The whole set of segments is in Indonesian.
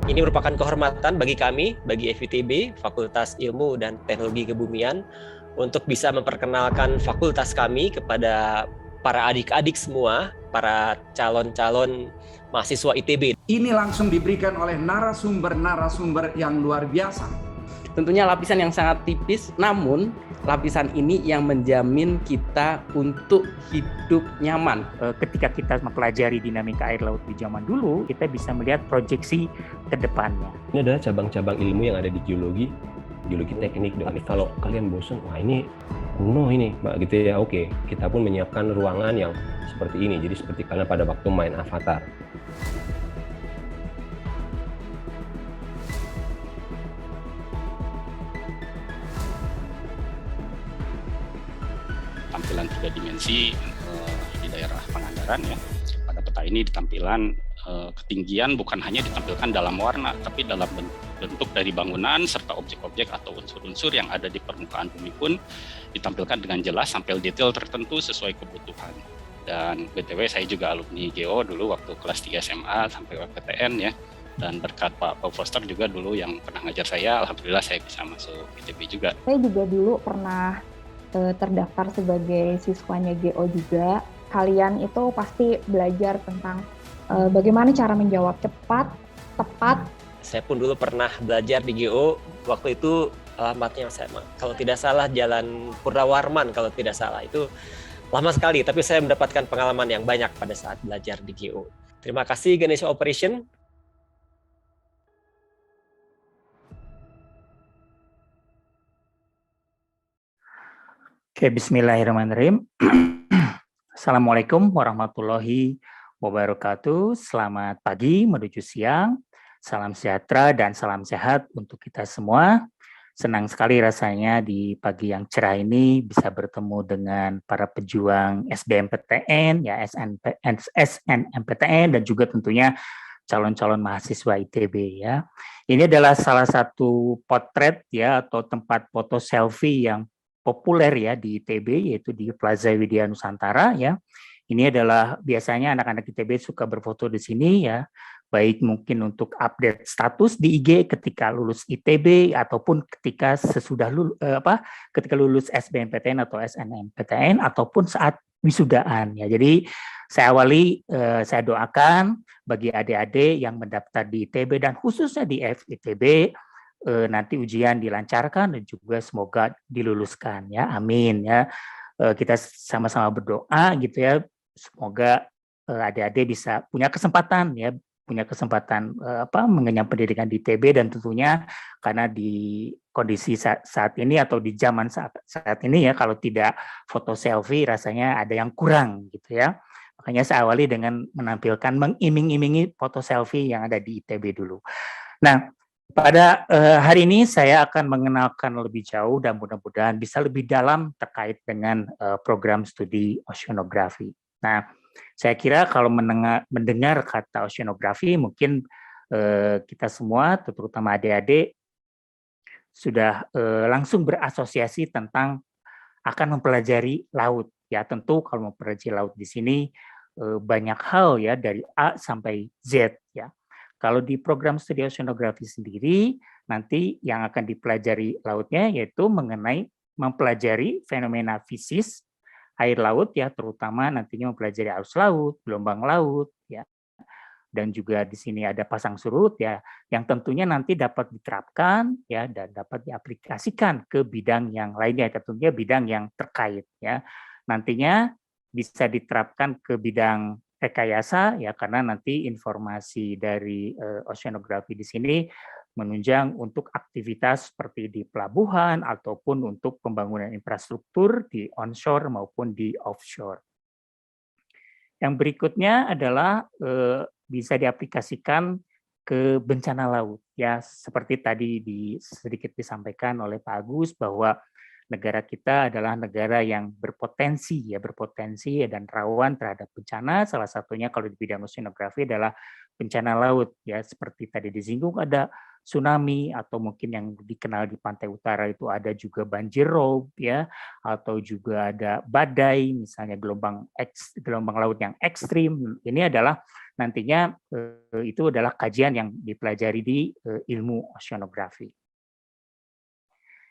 Ini merupakan kehormatan bagi kami, bagi FITB, Fakultas Ilmu dan Teknologi Kebumian, untuk bisa memperkenalkan fakultas kami kepada para adik-adik semua, para calon-calon mahasiswa ITB. Ini langsung diberikan oleh narasumber-narasumber yang luar biasa. Tentunya lapisan yang sangat tipis, namun lapisan ini yang menjamin kita untuk hidup nyaman. Ketika kita mempelajari dinamika air laut di zaman dulu, kita bisa melihat proyeksi ke depannya. Ini adalah cabang-cabang ilmu yang ada di geologi teknik. Kalau kalian bosan, wah ini kuno ini, gitu ya. Oke, kita pun menyiapkan ruangan yang seperti ini. Jadi seperti kalian pada waktu main Avatar. Tampilan 3 dimensi di daerah Pangandaran ya. Pada peta ini ditampilan ketinggian bukan hanya ditampilkan dalam warna, tapi dalam bentuk dari bangunan serta objek-objek atau unsur-unsur yang ada di permukaan bumi pun ditampilkan dengan jelas sampai detail tertentu sesuai kebutuhan. Dan BTW saya juga alumni Geo dulu waktu kelas 3 SMA sampai PTN ya. Dan berkat Pak Foster juga dulu yang pernah ngajar saya, alhamdulillah saya bisa masuk ITB juga. Saya juga dulu pernah terdaftar sebagai siswanya GO juga. Kalian itu pasti belajar tentang bagaimana cara menjawab cepat, tepat. Saya pun dulu pernah belajar di GO, waktu itu alamatnya saya, kalau tidak salah Jalan Purnawarman kalau tidak salah. Itu lama sekali, tapi saya mendapatkan pengalaman yang banyak pada saat belajar di GO. Terima kasih Ganesha Operation. Oke, bismillahirrahmanirrahim. Assalamualaikum warahmatullahi wabarakatuh. Selamat pagi menuju siang. Salam sejahtera dan salam sehat untuk kita semua. Senang sekali rasanya di pagi yang cerah ini bisa bertemu dengan para pejuang SBMPTN, ya SNMPTN, dan juga tentunya calon-calon mahasiswa ITB ya. Ini adalah salah satu potret ya atau tempat foto selfie yang populer ya di ITB, yaitu di Plaza Widya Nusantara ya. Ini adalah biasanya anak-anak ITB suka berfoto di sini ya, baik mungkin untuk update status di IG ketika lulus ITB ataupun ketika sesudah ketika lulus SBMPTN atau SNMPTN ataupun saat wisudaan ya. Jadi saya saya doakan bagi adik-adik yang mendaftar di ITB dan khususnya di FITB nanti ujian dilancarkan dan juga semoga diluluskan ya, amin ya. Kita sama-sama berdoa gitu ya, semoga adik-adik bisa punya kesempatan mengenyam pendidikan di ITB, dan tentunya karena di kondisi saat ini atau di zaman saat ini ya, kalau tidak foto selfie rasanya ada yang kurang gitu ya. Makanya saya awali dengan menampilkan mengiming-imingi foto selfie yang ada di ITB dulu. Nah, pada hari ini saya akan mengenalkan lebih jauh dan mudah-mudahan bisa lebih dalam terkait dengan program studi oceanografi. Nah, saya kira kalau mendengar kata oceanografi mungkin kita semua, terutama adik-adik, sudah langsung berasosiasi tentang akan mempelajari laut. Ya, tentu kalau mempelajari laut di sini banyak hal ya, dari A sampai Z ya. Kalau di program studi oceanografi sendiri, nanti yang akan dipelajari lautnya yaitu mengenai mempelajari fenomena fisis air laut ya, terutama nantinya mempelajari arus laut, gelombang laut ya. Dan juga di sini ada pasang surut ya, yang tentunya nanti dapat diterapkan ya dan dapat diaplikasikan ke bidang yang lainnya, tentunya bidang yang terkait ya. Nantinya bisa diterapkan ke bidang rekayasa ya, karena nanti informasi dari oceanografi di sini menunjang untuk aktivitas seperti di pelabuhan ataupun untuk pembangunan infrastruktur di onshore maupun di offshore. Yang berikutnya adalah bisa diaplikasikan ke bencana laut ya, seperti tadi sedikit disampaikan oleh Pak Agus bahwa negara kita adalah negara yang berpotensi dan rawan terhadap bencana. Salah satunya kalau di bidang oceanografi adalah bencana laut ya, seperti tadi disinggung ada tsunami, atau mungkin yang dikenal di pantai utara itu ada juga banjir rob ya, atau juga ada badai, misalnya gelombang laut yang ekstrim. Ini adalah nantinya itu adalah kajian yang dipelajari di ilmu oceanografi.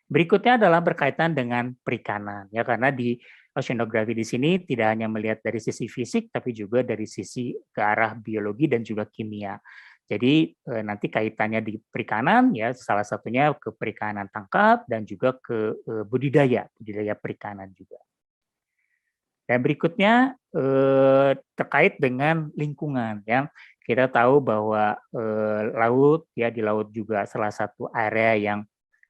Berikutnya adalah berkaitan dengan perikanan ya, karena di oceanografi di sini tidak hanya melihat dari sisi fisik tapi juga dari sisi ke arah biologi dan juga kimia. Jadi nanti kaitannya di perikanan ya, salah satunya ke perikanan tangkap dan juga ke budidaya perikanan juga. Dan berikutnya terkait dengan lingkungan ya. Kita tahu bahwa laut ya, di laut juga salah satu area yang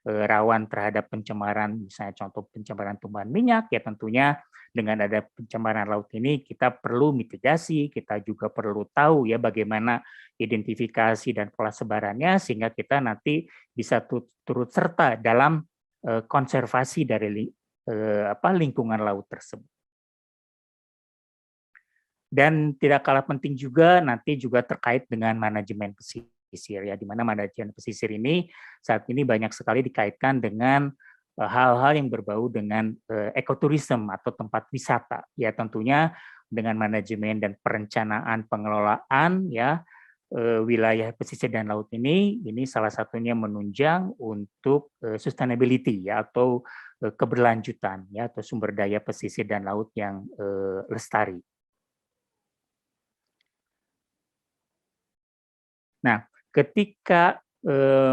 rawan terhadap pencemaran, misalnya contoh pencemaran tumbuhan minyak, ya tentunya dengan ada pencemaran laut ini kita perlu mitigasi, kita juga perlu tahu ya bagaimana identifikasi dan pola sebarannya sehingga kita nanti bisa turut serta dalam konservasi dari lingkungan laut tersebut. Dan tidak kalah penting juga nanti juga terkait dengan manajemen pesisir ya, di mana manajemen pesisir ini saat ini banyak sekali dikaitkan dengan hal-hal yang berbau dengan ekoturism atau tempat wisata ya, tentunya dengan manajemen dan perencanaan pengelolaan ya wilayah pesisir dan laut ini salah satunya menunjang untuk sustainability ya, atau keberlanjutan ya, atau sumber daya pesisir dan laut yang lestari. Nah, ketika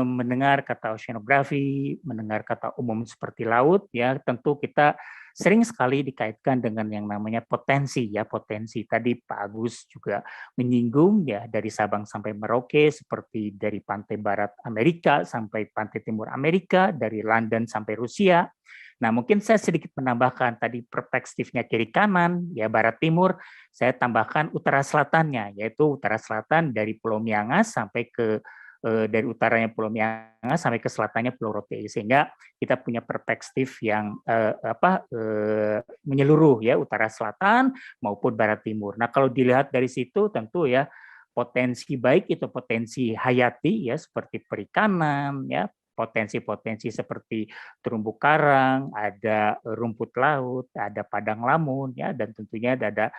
mendengar kata oceanografi, mendengar kata umum seperti laut, ya tentu kita sering sekali dikaitkan dengan yang namanya potensi ya, potensi. Tadi Pak Agus juga menyinggung ya, dari Sabang sampai Merauke, seperti dari pantai barat Amerika sampai pantai timur Amerika, dari London sampai Rusia. Nah, mungkin saya sedikit menambahkan tadi perspektifnya kiri kanan, ya barat timur, saya tambahkan utara selatannya, yaitu utara selatan dari Pulau Miangas sampai ke dari utaranya Pulau Miangas sampai ke selatannya Pulau Rote, sehingga kita punya perspektif yang menyeluruh ya, utara selatan maupun barat timur. Nah, kalau dilihat dari situ tentu ya potensi baik itu potensi hayati ya, seperti perikanan ya, potensi-potensi seperti terumbu karang, ada rumput laut, ada padang lamun ya, dan tentunya ada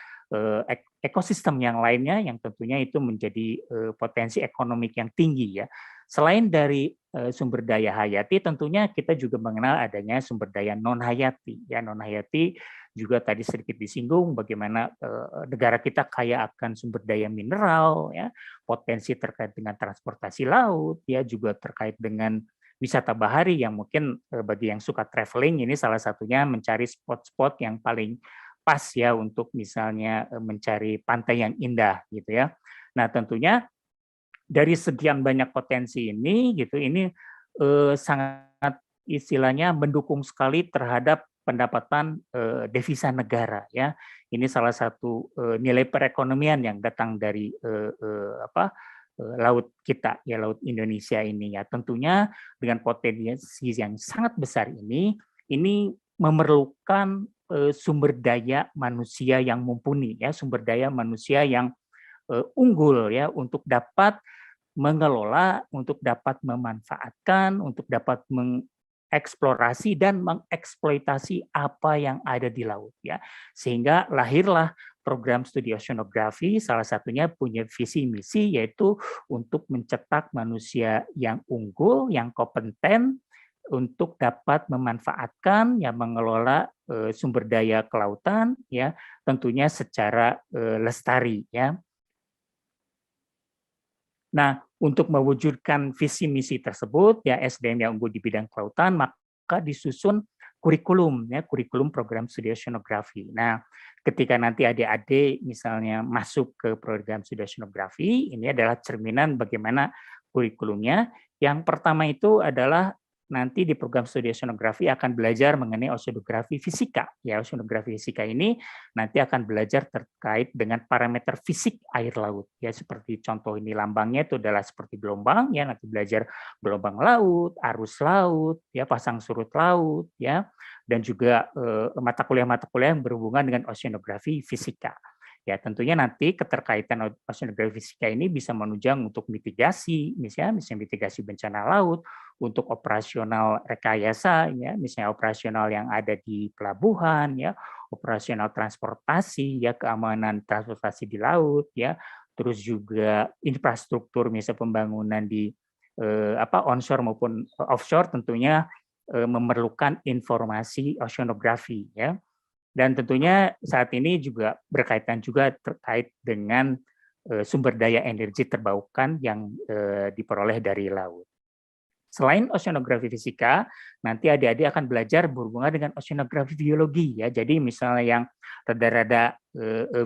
ekosistem yang lainnya yang tentunya itu menjadi potensi ekonomik yang tinggi ya. Selain dari sumber daya hayati, tentunya kita juga mengenal adanya sumber daya non hayati ya. Non hayati juga tadi sedikit disinggung bagaimana negara kita kaya akan sumber daya mineral ya, potensi terkait dengan transportasi laut ya, juga terkait dengan wisata bahari yang mungkin bagi yang suka traveling ini salah satunya mencari spot-spot yang paling pas ya untuk misalnya mencari pantai yang indah gitu ya. Nah, tentunya dari sekian banyak potensi ini gitu, ini sangat istilahnya mendukung sekali terhadap pendapatan devisa negara ya. Ini salah satu nilai perekonomian yang datang dari laut kita ya, laut Indonesia ini ya. Tentunya dengan potensi yang sangat besar ini memerlukan sumber daya manusia yang mumpuni ya, sumber daya manusia yang unggul ya, untuk dapat mengelola, untuk dapat memanfaatkan, untuk dapat mengeksplorasi dan mengeksploitasi apa yang ada di laut ya. Sehingga lahirlah program studi oceanografi, salah satunya punya visi misi yaitu untuk mencetak manusia yang unggul, yang kompeten untuk dapat memanfaatkan ya, mengelola sumber daya kelautan ya, tentunya secara lestari ya. Nah, untuk mewujudkan visi misi tersebut ya, SDM yang unggul di bidang kelautan, maka disusun kurikulum ya, kurikulum program studi oceanografi. Nah, ketika nanti adik-adik misalnya masuk ke program studi oceanografi, ini adalah cerminan bagaimana kurikulumnya. Yang pertama itu adalah nanti di program studi oceanografi akan belajar mengenai oceanografi fisika. Ya, oceanografi fisika ini nanti akan belajar terkait dengan parameter fisik air laut. Ya, seperti contoh ini lambangnya itu adalah seperti gelombang, ya nanti belajar gelombang laut, arus laut, ya pasang surut laut, ya, dan juga mata kuliah yang berhubungan dengan oceanografi fisika. Ya, tentunya nanti keterkaitan oceanografi fisika ini bisa menunjang untuk mitigasi, misalnya mitigasi bencana laut, untuk operasional rekayasa, ya, misalnya operasional yang ada di pelabuhan, ya, operasional transportasi, ya, keamanan transportasi di laut, ya, terus juga infrastruktur, misalnya pembangunan di onshore maupun offshore, tentunya memerlukan informasi oceanografi, ya. Dan tentunya saat ini juga berkaitan juga terkait dengan sumber daya energi terbarukan yang diperoleh dari laut. Selain oceanografi fisika, nanti adik-adik akan belajar berhubungan dengan oceanografi biologi, ya. Jadi misalnya yang rada-rada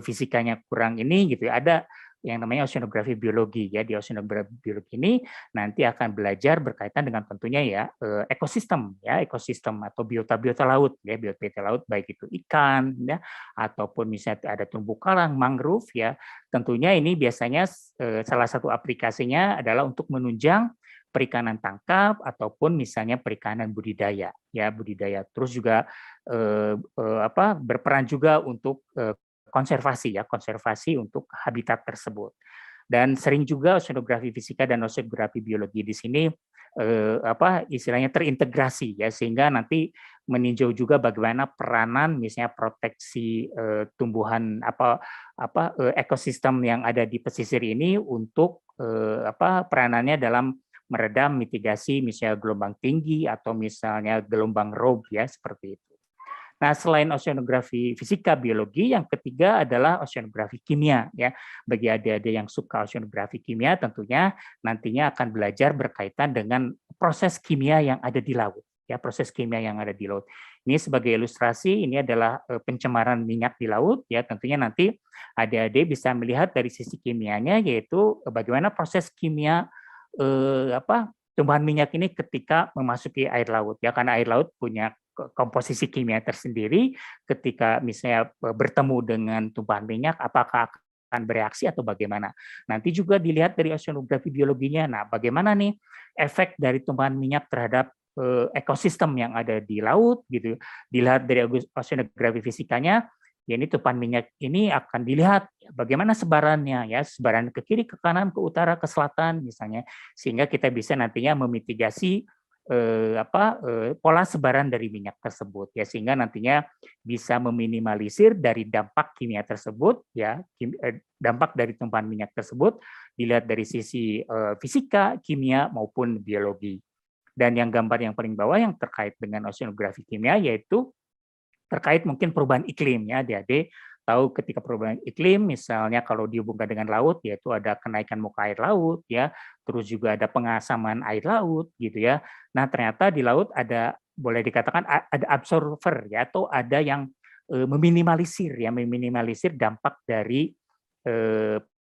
fisikanya kurang ini gitu ya, ada yang namanya oceanografi biologi, ya. Di oceanografi biologi ini nanti akan belajar berkaitan dengan tentunya ya ekosistem, ya, ekosistem atau biota-biota laut, ya, biota laut baik itu ikan, ya, ataupun misalnya ada terumbu karang, mangrove, ya. Tentunya ini biasanya salah satu aplikasinya adalah untuk menunjang perikanan tangkap ataupun misalnya perikanan budidaya, ya, budidaya. Terus juga berperan juga untuk konservasi, ya, konservasi untuk habitat tersebut. Dan sering juga oceanografi fisika dan oceanografi biologi di sini istilahnya terintegrasi, ya, sehingga nanti meninjau juga bagaimana peranan misalnya proteksi tumbuhan ekosistem yang ada di pesisir ini untuk peranannya dalam meredam mitigasi misalnya gelombang tinggi atau misalnya gelombang rob, ya, seperti itu. Nah, selain oceanografi fisika biologi, yang ketiga adalah oceanografi kimia, ya. Bagi adik-adik yang suka oceanografi kimia, tentunya nantinya akan belajar berkaitan dengan proses kimia yang ada di laut, ya, proses kimia yang ada di laut. Ini sebagai ilustrasi, ini adalah pencemaran minyak di laut, ya. Tentunya nanti adik-adik bisa melihat dari sisi kimianya, yaitu bagaimana proses kimia tumbuhan minyak ini ketika memasuki air laut, ya, karena air laut punya komposisi kimia tersendiri. Ketika misalnya bertemu dengan tumpahan minyak, apakah akan bereaksi atau bagaimana. Nanti juga dilihat dari oceanografi biologinya. Nah, bagaimana nih efek dari tumpahan minyak terhadap ekosistem yang ada di laut, gitu. Dilihat dari oceanografi fisikanya, ya, ini tumpahan minyak ini akan dilihat bagaimana sebarannya, ya, sebaran ke kiri, ke kanan, ke utara, ke selatan misalnya, sehingga kita bisa nantinya memitigasi pola sebaran dari minyak tersebut, ya, sehingga nantinya bisa meminimalisir dari dampak kimia tersebut, ya, dampak dari tumpahan minyak tersebut dilihat dari sisi fisika, kimia maupun biologi. Dan yang gambar yang paling bawah yang terkait dengan oceanografi kimia yaitu terkait mungkin perubahan iklim, ya, adik-adik tahu ketika perubahan iklim misalnya kalau dihubungkan dengan laut yaitu ada kenaikan muka air laut, ya, terus juga ada pengasaman air laut gitu, ya. Nah, ternyata di laut ada boleh dikatakan ada absorber, ya, atau ada yang meminimalisir dampak dari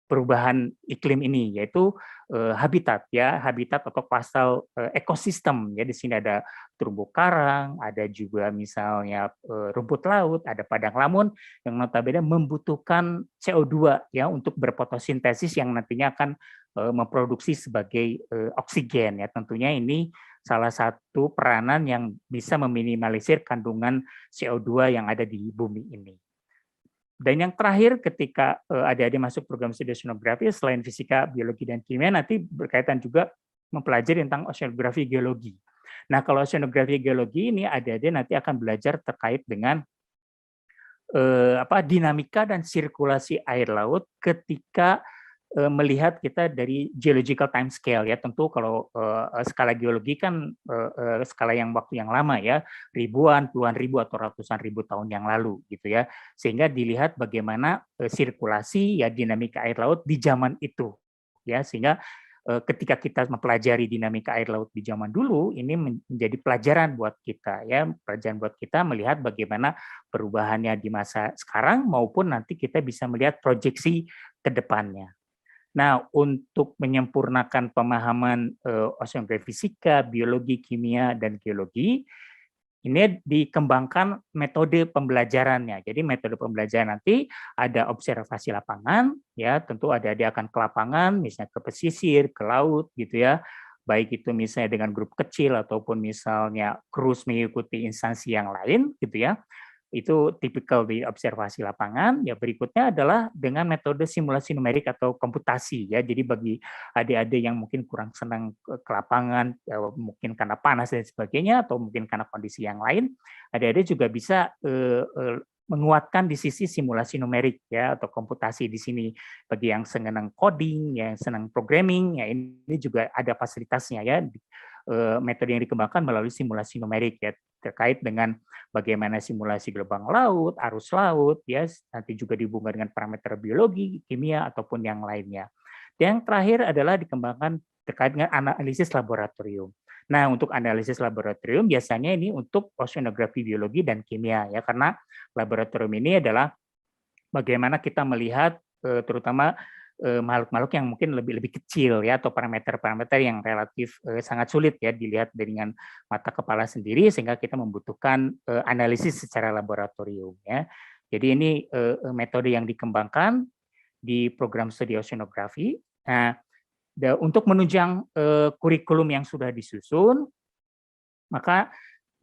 perubahan iklim ini, yaitu habitat, ya, habitat atau pasal ekosistem, ya. Di sini ada terumbu karang, ada juga misalnya rumput laut, ada padang lamun yang notabene membutuhkan CO2, ya, untuk berfotosintesis yang nantinya akan memproduksi sebagai oksigen, ya. Tentunya ini salah satu peranan yang bisa meminimalisir kandungan CO2 yang ada di bumi ini. Dan yang terakhir ketika adik-adik masuk program studi oceanografi, selain fisika, biologi, dan kimia, nanti berkaitan juga mempelajari tentang oceanografi geologi. Nah, kalau oceanografi geologi ini adik-adik nanti akan belajar terkait dengan dinamika dan sirkulasi air laut ketika melihat kita dari geological time scale, ya. Tentu kalau skala geologi kan skala yang waktu yang lama, ya, ribuan, puluhan ribu atau ratusan ribu tahun yang lalu gitu, ya. Sehingga dilihat bagaimana sirkulasi, ya, dinamika air laut di zaman itu, ya. Sehingga ketika kita mempelajari dinamika air laut di zaman dulu, ini menjadi pelajaran buat kita, ya, pelajaran buat kita melihat bagaimana perubahannya di masa sekarang maupun nanti kita bisa melihat proyeksi ke depannya. Nah, untuk menyempurnakan pemahaman oceanografi fisika, biologi, kimia, dan geologi, ini dikembangkan metode pembelajarannya. Jadi metode pembelajaran nanti ada observasi lapangan, ya, tentu adik-adik akan ke lapangan, misalnya ke pesisir, ke laut, gitu, ya. Baik itu misalnya dengan grup kecil ataupun misalnya cruise mengikuti instansi yang lain, gitu, ya. Itu tipikal di observasi lapangan. Ya, berikutnya adalah dengan metode simulasi numerik atau komputasi ya. Jadi bagi adik-adik yang mungkin kurang senang ke lapangan, mungkin karena panas dan sebagainya, atau mungkin karena kondisi yang lain, adik-adik juga bisa menguatkan di sisi simulasi numerik ya, atau komputasi di sini. Bagi yang senang coding, yang senang programming, ya ini juga ada fasilitasnya ya. Metode yang dikembangkan melalui simulasi numerik ya, terkait dengan bagaimana simulasi gelombang laut, arus laut, ya nanti juga dihubungkan dengan parameter biologi, kimia ataupun yang lainnya. Dan yang terakhir adalah dikembangkan terkait dengan analisis laboratorium. Nah, untuk analisis laboratorium biasanya ini untuk oceanografi biologi dan kimia ya, karena laboratorium ini adalah bagaimana kita melihat terutama makhluk-makhluk yang mungkin lebih kecil ya, atau parameter-parameter yang relatif sangat sulit ya dilihat dengan mata kepala sendiri, sehingga kita membutuhkan analisis secara laboratorium ya. Jadi ini metode yang dikembangkan di program studi oceanografi. Nah, untuk menunjang kurikulum yang sudah disusun, maka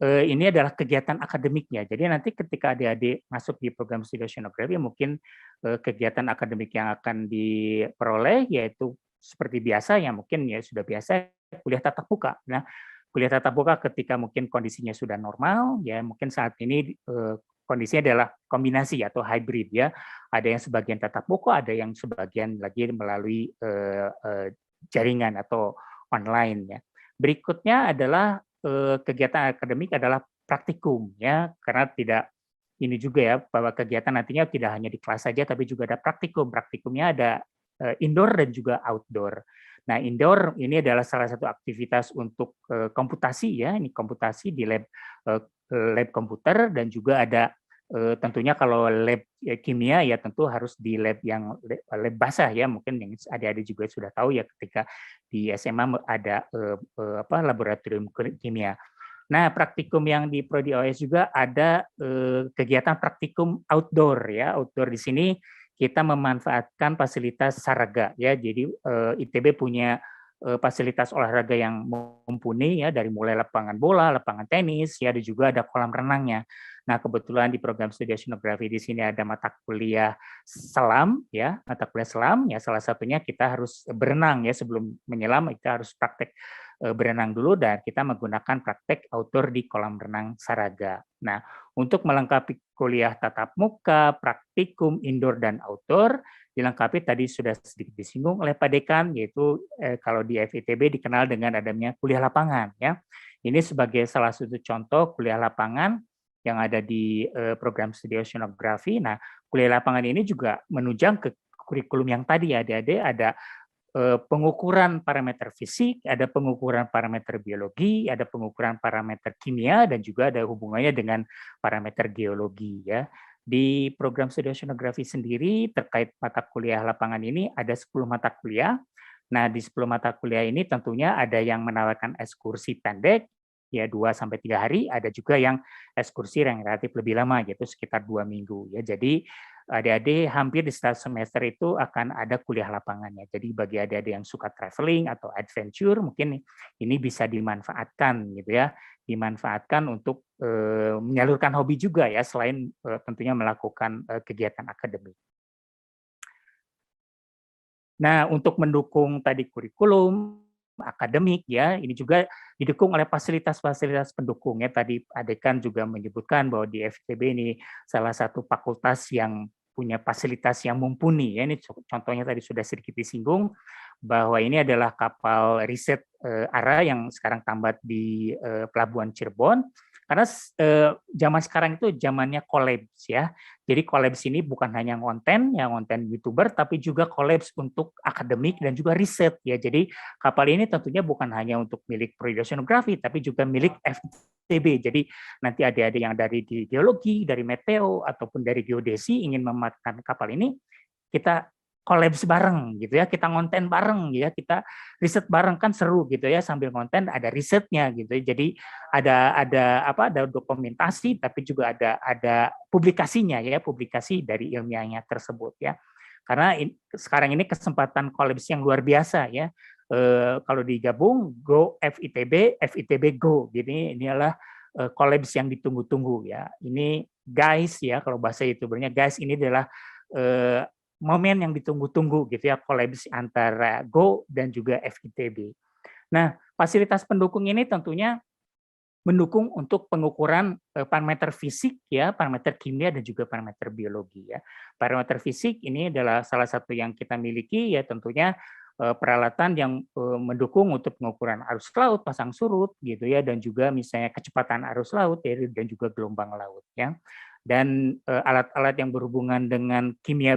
ini adalah kegiatan akademiknya. Jadi nanti ketika adik-adik masuk di program studi oceanografi, mungkin kegiatan akademik yang akan diperoleh yaitu seperti biasa, yang mungkin ya sudah biasa kuliah tatap muka. Nah, kuliah tatap muka ketika mungkin kondisinya sudah normal, ya mungkin saat ini kondisinya adalah kombinasi atau hybrid ya. Ada yang sebagian tatap muka, ada yang sebagian lagi melalui jaringan atau online ya. Berikutnya adalah kegiatan akademik adalah praktikum ya, karena tidak ini juga ya, bahwa kegiatan nantinya tidak hanya di kelas saja tapi juga ada praktikum. Praktikumnya ada indoor dan juga outdoor. Nah, indoor ini adalah salah satu aktivitas untuk komputasi ya, ini komputasi di lab komputer, dan juga ada tentunya kalau lab kimia ya tentu harus di lab yang lab basah ya, mungkin yang adik-adik juga sudah tahu ya, ketika di SMA ada laboratorium kimia. Nah, praktikum yang di Prodi OS juga ada kegiatan praktikum outdoor ya. Outdoor di sini kita memanfaatkan fasilitas Saraga ya. Jadi ITB punya fasilitas olahraga yang mumpuni ya, dari mulai lapangan bola, lapangan tenis ya, dan juga ada kolam renangnya. Nah, kebetulan di program studi oceanografi di sini ada mata kuliah selam ya, mata kuliah selam ya, salah satunya kita harus berenang ya, sebelum menyelam kita harus praktek berenang dulu, dan kita menggunakan praktek outdoor di kolam renang Saraga. Nah, untuk melengkapi kuliah tatap muka, praktikum indoor dan outdoor, dilengkapi tadi sudah sedikit disinggung oleh Pak Dekan, yaitu kalau di FITB dikenal dengan adanya kuliah lapangan ya. Ini sebagai salah satu contoh kuliah lapangan yang ada di program studi oceanografi. Nah, kuliah lapangan ini juga menunjang ke kurikulum yang tadi ya, adik-adik, ada pengukuran parameter fisik, ada pengukuran parameter biologi, ada pengukuran parameter kimia, dan juga ada hubungannya dengan parameter geologi ya. Di program studi oceanografi sendiri terkait mata kuliah lapangan ini ada 10 mata kuliah. Nah, di 10 mata kuliah ini tentunya ada yang menawarkan ekskursi pendek ya 2-3 hari, ada juga yang ekskursi yang relatif lebih lama yaitu sekitar 2 minggu ya. Jadi adik-adik hampir di setiap semester itu akan ada kuliah lapangannya. Jadi bagi adik-adik yang suka traveling atau adventure, mungkin ini bisa dimanfaatkan gitu ya, dimanfaatkan untuk menyalurkan hobi juga ya, selain tentunya melakukan kegiatan akademik. Nah, untuk mendukung tadi kurikulum akademik ya, ini juga didukung oleh fasilitas-fasilitas pendukung ya. Tadi Adekan juga menyebutkan bahwa di FITB ini salah satu fakultas yang punya fasilitas yang mumpuni ya. Ini contohnya tadi sudah sedikit disinggung bahwa ini adalah kapal riset ARA yang sekarang tambat di Pelabuhan Cirebon. Karena zaman sekarang itu zamannya collabs ya. Jadi collabs ini bukan hanya konten YouTuber, tapi juga collabs untuk akademik dan juga riset ya. Jadi kapal ini tentunya bukan hanya untuk milik Prodi Oceanografi, tapi juga milik FITB. Jadi nanti adik-adik yang dari di geologi, dari meteo, ataupun dari geodesi ingin memanfaatkan kapal ini, kita collabs bareng gitu ya, kita ngonten bareng ya, kita riset bareng, kan seru gitu ya, sambil konten ada risetnya gitu. Jadi ada dokumentasi, tapi juga ada publikasinya ya, publikasi dari ilmiahnya tersebut ya. Karena sekarang ini kesempatan collabs yang luar biasa ya. Kalau digabung Go FITB, FITB Go. Jadi ini adalah collabs yang ditunggu-tunggu ya. Ini guys ya, kalau bahasa YouTubernya guys, ini adalah momen yang ditunggu-tunggu gitu ya, collabs antara Go dan juga FITB. Nah, fasilitas pendukung ini tentunya mendukung untuk pengukuran parameter fisik ya, parameter kimia dan juga parameter biologi ya. Parameter fisik ini adalah salah satu yang kita miliki ya, tentunya peralatan yang mendukung untuk pengukuran arus laut, pasang surut gitu ya, dan juga misalnya kecepatan arus laut ya, dan juga gelombang laut ya. Dan alat-alat yang berhubungan dengan kimia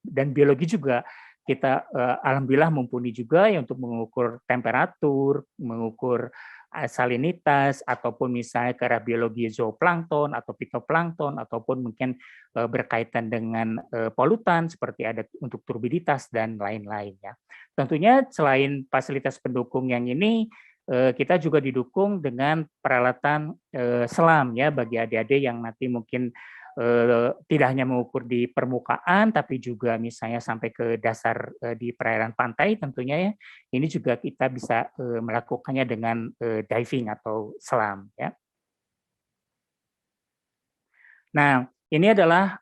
dan biologi juga kita alhamdulillah mumpuni juga ya, untuk mengukur temperatur, mengukur salinitas, ataupun misalnya ke arah biologi zooplankton atau fitoplankton, ataupun mungkin berkaitan dengan polutan seperti ada untuk turbiditas dan lain-lain ya. Tentunya selain fasilitas pendukung yang ini, kita juga didukung dengan peralatan selam ya, bagi adik-adik yang nanti mungkin tidak hanya mengukur di permukaan, tapi juga misalnya sampai ke dasar di perairan pantai tentunya ya. Ini juga kita bisa melakukannya dengan diving atau selam ya. Nah, ini adalah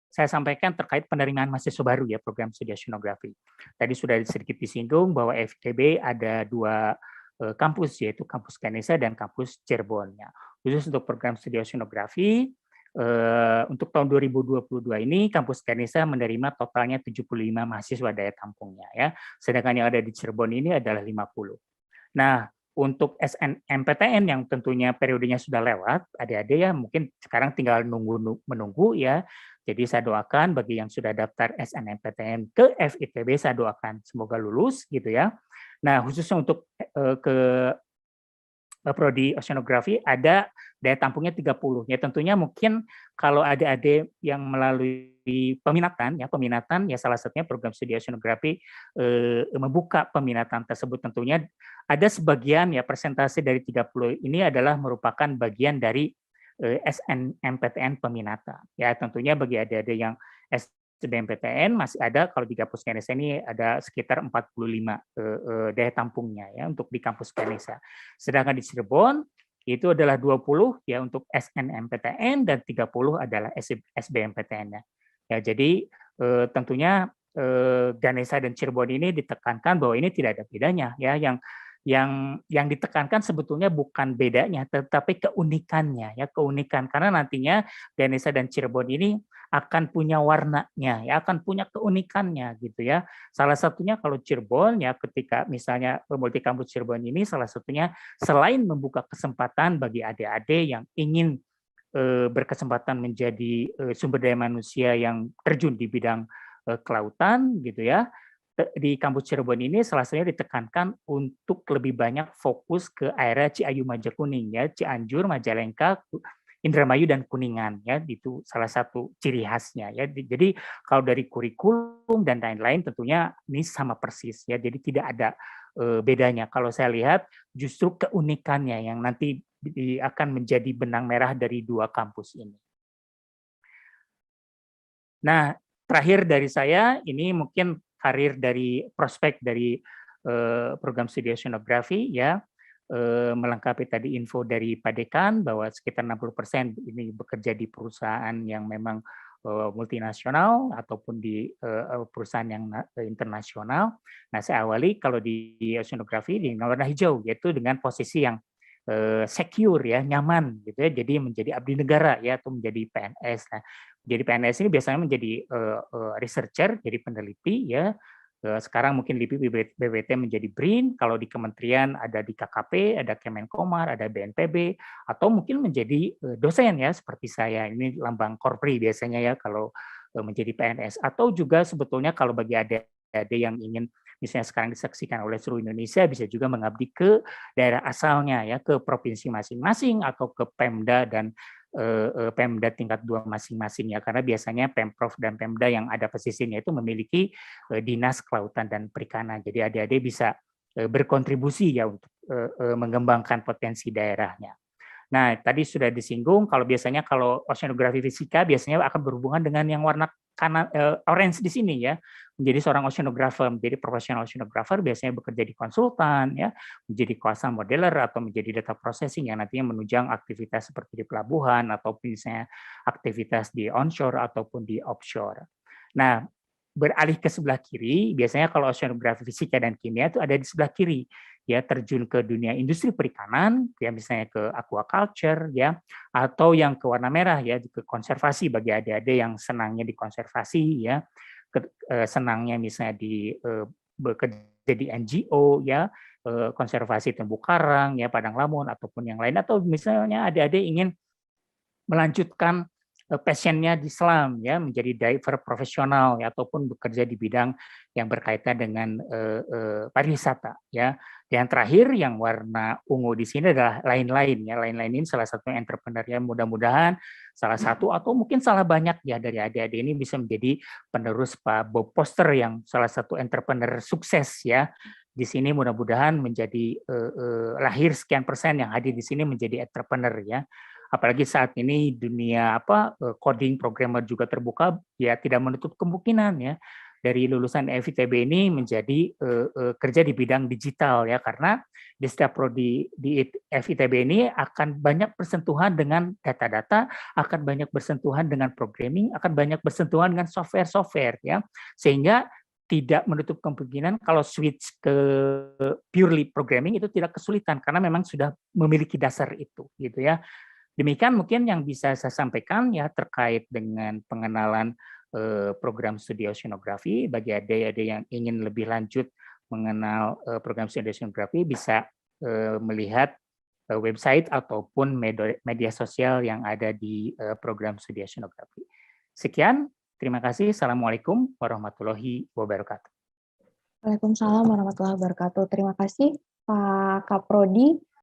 saya sampaikan terkait penerimaan mahasiswa baru ya, program studi oceanografi. Tadi sudah sedikit disinggung bahwa FITB ada 2 kampus, yaitu kampus Ganesha dan kampus Cirebon ya. Khusus untuk program studi oceanografi, untuk tahun 2022 ini kampus Ganesha menerima totalnya 75 mahasiswa daya tampungnya ya. Sedangkan yang ada di Cirebon ini adalah 50. Nah, untuk SNMPTN yang tentunya periodenya sudah lewat, adik-adik ya mungkin sekarang tinggal menunggu ya. Jadi saya doakan bagi yang sudah daftar SNMPTN ke FITB, saya doakan semoga lulus gitu ya. Nah, khususnya untuk ke prodi oceanografi ada daya tampungnya 30. Ya tentunya mungkin kalau adik-adik yang melalui peminatan ya salah satunya program studi oceanografi membuka peminatan tersebut, tentunya ada sebagian ya persentase dari 30 ini adalah merupakan bagian dari SNMPTN peminatan. Ya tentunya bagi adik-adik yang SBMPTN masih ada, kalau di kampus Ganesha ini ada sekitar 45 daya tampungnya ya untuk di kampus Ganesha. Sedangkan di Cirebon itu adalah 20 ya untuk SNMPTN dan 30 adalah SBMPTN-nya. Ya, jadi tentunya Ganesha dan Cirebon ini ditekankan bahwa ini tidak ada bedanya ya, yang ditekankan sebetulnya bukan bedanya tetapi keunikannya ya, keunikan karena nantinya Ganesha dan Cirebon ini akan punya warnanya ya, akan punya keunikannya gitu ya. Salah satunya kalau Cirebon ya, ketika misalnya multikampus Cirebon ini salah satunya selain membuka kesempatan bagi adik-adik yang ingin berkesempatan menjadi sumber daya manusia yang terjun di bidang kelautan gitu ya, di kampus Cirebon ini salah satunya ditekankan untuk lebih banyak fokus ke area Ciayu Majakuning ya, Cianjur, Majalengka, Indramayu dan Kuningan ya, itu salah satu ciri khasnya ya. Jadi kalau dari kurikulum dan lain-lain tentunya ini sama persis ya, jadi tidak ada bedanya. Kalau saya lihat justru keunikannya yang nanti akan menjadi benang merah dari 2 kampus ini. Nah, terakhir dari saya ini mungkin karir dari prospek dari program studi oceanografi ya, melengkapi tadi info dari Pak Dekan bahwa sekitar 60% ini bekerja di perusahaan yang memang multinasional ataupun di perusahaan yang internasional. Nah, saya awali kalau di oceanografi di warna hijau, yaitu dengan posisi yang secure ya, nyaman gitu ya, jadi menjadi abdi negara ya, atau menjadi PNS. Nah, jadi PNS ini biasanya menjadi researcher, jadi peneliti ya. Sekarang mungkin LIPI BPT menjadi BRIN, kalau di kementerian ada di KKP, ada Kemenkomar, ada BNPB, atau mungkin menjadi dosen ya, seperti saya, ini lambang Korpri biasanya ya kalau menjadi PNS. Atau juga sebetulnya kalau bagi adik-adik yang ingin misalnya sekarang disaksikan oleh seluruh Indonesia, bisa juga mengabdi ke daerah asalnya ya, ke provinsi masing-masing atau ke Pemda dan Pemda tingkat 2 masing-masing ya, karena biasanya Pemprov dan Pemda yang ada pesisirnya itu memiliki dinas kelautan dan perikanan. Jadi adik-adik bisa berkontribusi ya untuk mengembangkan potensi daerahnya. Nah, tadi sudah disinggung kalau biasanya kalau oceanografi fisika biasanya akan berhubungan dengan yang warna orange di sini ya, menjadi seorang oceanographer, menjadi profesional oceanographer biasanya bekerja di konsultan ya, menjadi kuasa modeler atau menjadi data processing yang nantinya menunjang aktivitas seperti di pelabuhan ataupun misalnya aktivitas di onshore ataupun di offshore. Nah, beralih ke sebelah kiri, biasanya kalau oceanografi fisika dan kimia itu ada di sebelah kiri, ya, terjun ke dunia industri perikanan, ya misalnya ke aquaculture, ya, atau yang ke warna merah, ya, ke konservasi bagi adik-adik yang senangnya di konservasi, ya, senangnya misalnya bekerja di NGO, ya, konservasi terumbu karang, ya, padang lamun ataupun yang lain, atau misalnya adik-adik ingin melanjutkan passion-nya di selam, ya, menjadi diver profesional, ya, ataupun bekerja di bidang yang berkaitan dengan pariwisata, ya. Yang terakhir yang warna ungu di sini adalah lain-lain, ya. Lain-lain ini salah satu entrepreneur, ya. Mudah-mudahan salah satu atau mungkin salah banyak ya dari adik-adik ini bisa menjadi penerus Pak Bob Foster yang salah satu entrepreneur sukses, ya. Di sini mudah-mudahan menjadi lahir sekian persen yang hadir di sini menjadi entrepreneur, ya. Apalagi saat ini dunia coding programmer juga terbuka, ya tidak menutup kemungkinan ya dari lulusan FITB ini menjadi kerja di bidang digital ya, karena di setiap prodi di FITB ini akan banyak bersentuhan dengan data-data, akan banyak bersentuhan dengan programming, akan banyak bersentuhan dengan software-software ya, sehingga tidak menutup kemungkinan kalau switch ke purely programming itu tidak kesulitan karena memang sudah memiliki dasar itu gitu ya. Demikian mungkin yang bisa saya sampaikan ya terkait dengan pengenalan program studi oceanografi. Bagi adik-adik yang ingin lebih lanjut mengenal program studi oceanografi bisa melihat website ataupun media sosial yang ada di program studi oceanografi. Sekian, terima kasih. Assalamualaikum warahmatullahi wabarakatuh. Waalaikumsalam warahmatullahi wabarakatuh. Terima kasih Pak Kaprodi.